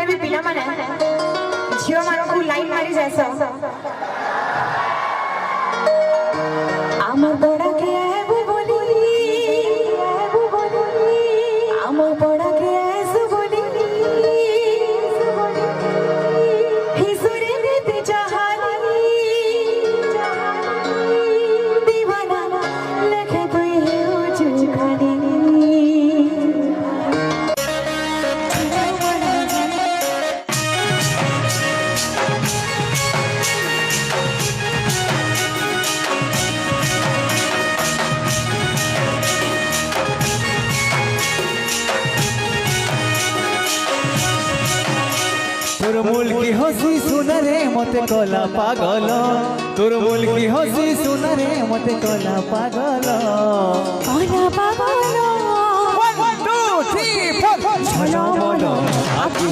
माने भी पिला माने झियो मानो को लाइन मारी जैसा आमर बड़ा के है वो बोली आमर बड़ा के है सो बोली ही सुरे रीति जहानी दीवाना लगे कोई है उजू खानी তোর মূল কি হসি শুনারে মতে কলা পাগল তোর মূল কি হসি শুনারে মতে কলা পাগল কলা পাগল 1 2 3 4 ছলা মন আকি